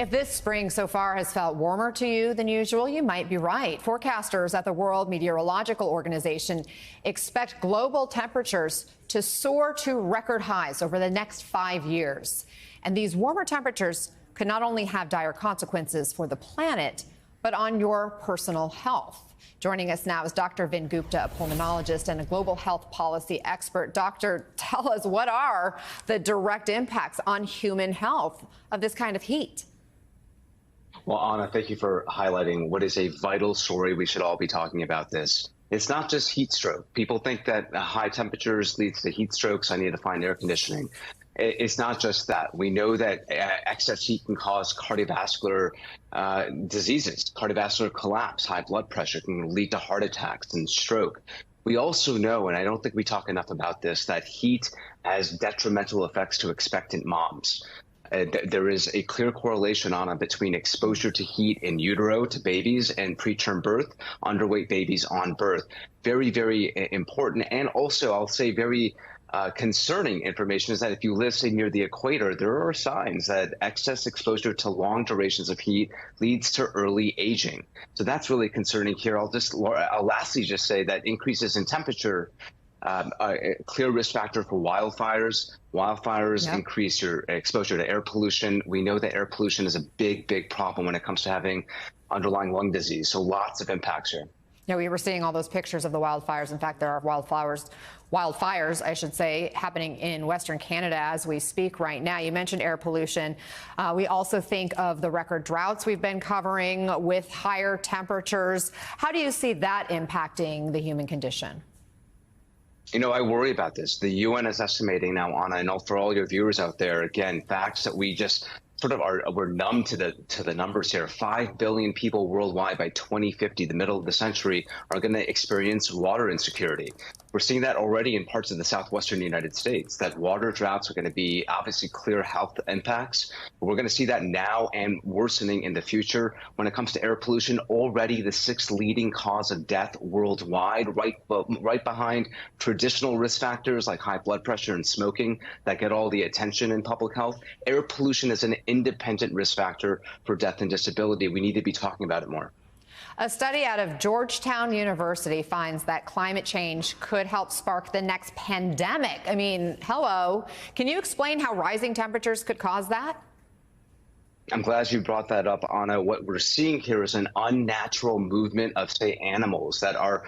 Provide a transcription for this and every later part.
If this spring so far has felt warmer to you than usual, you might be right. Forecasters at the World Meteorological Organization expect global temperatures to soar to record highs over the next 5 years. And these warmer temperatures could not only have dire consequences for the planet, but on your personal health. Joining us now is Dr. Vin Gupta, a pulmonologist and a global health policy expert. Doctor, tell us, what are the direct impacts on human health of this kind of heat? Well, Anna, thank you for highlighting what is a vital story. We should all be talking about this. It's not just heat stroke. People think that high temperatures leads to heat strokes. I need to find air conditioning. It's not just that. We know that excess heat can cause cardiovascular diseases, cardiovascular collapse, high blood pressure, can lead to heart attacks and stroke. We also know, and I don't think we talk enough about this, that heat has detrimental effects to expectant moms. There is a clear correlation, Anna, between exposure to heat in utero to babies and preterm birth, underweight babies on birth. Very, very important. And also, I'll say very concerning information is that if you live, say, near the equator, there are signs that excess exposure to long durations of heat leads to early aging. So that's really concerning here. I'll lastly just say that increases in temperature a clear risk factor for wildfires. Wildfires increase your exposure to air pollution. We know that air pollution is a big, big problem when it comes to having underlying lung disease. So lots of impacts here. Yeah, we were seeing all those pictures of the wildfires. In fact, there are wildfires, I should say, happening in Western Canada as we speak right now. You mentioned air pollution. We also think of the record droughts we've been covering with higher temperatures. How do you see that impacting the human condition? You know, I worry about this. The UN is estimating now, Anna, and for all your viewers out there, again, facts that we just sort of we're numb to the numbers here. 5 billion people worldwide by 2050, the middle of the century, are going to experience water insecurity. We're seeing that already in parts of the southwestern United States, that water droughts are going to be obviously clear health impacts. We're going to see that now and worsening in the future. When it comes to air pollution, already the 6th leading cause of death worldwide, right behind traditional risk factors like high blood pressure and smoking that get all the attention in public health. Air pollution is an independent risk factor for death and disability. We need to be talking about it more. A study out of Georgetown University finds that climate change could help spark the next pandemic. I mean, hello. Can you explain how rising temperatures could cause that? I'm glad you brought that up, Anna. What we're seeing here is an unnatural movement of, say, animals that are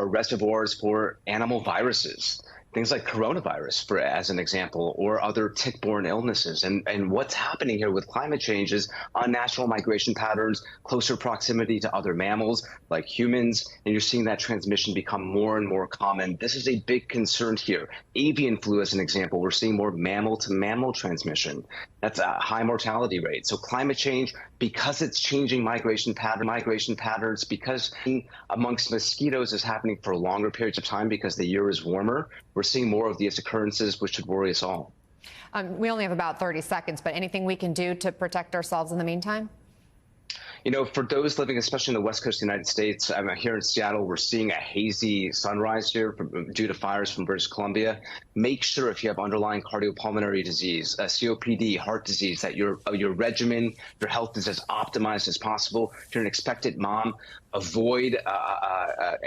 reservoirs for animal viruses. Things like coronavirus, as an example, or other tick-borne illnesses. And what's happening here with climate change is unnatural migration patterns, closer proximity to other mammals like humans, and you're seeing that transmission become more and more common. This is a big concern here. Avian flu, as an example, we're seeing more mammal-to-mammal transmission. That's a high mortality rate. So climate change, because it's changing migration patterns, because amongst mosquitoes is happening for longer periods of time because the year is warmer, we're seeing more of these occurrences, which should worry us all. We only have about 30 seconds, but anything we can do to protect ourselves in the meantime? You know, for those living, especially in the West Coast of the United States, here in Seattle, we're seeing a hazy sunrise here due to fires from British Columbia. Make sure if you have underlying cardiopulmonary disease, COPD, heart disease, that your regimen, your health is as optimized as possible. If you're an expectant mom, avoid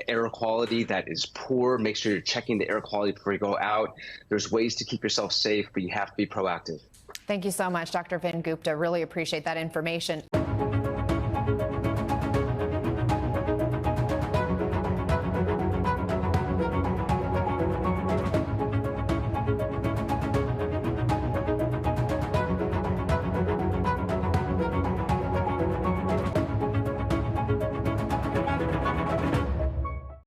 air quality that is poor. Make sure you're checking the air quality before you go out. There's ways to keep yourself safe, but you have to be proactive. Thank you so much, Dr. Vin Gupta. Really appreciate that information.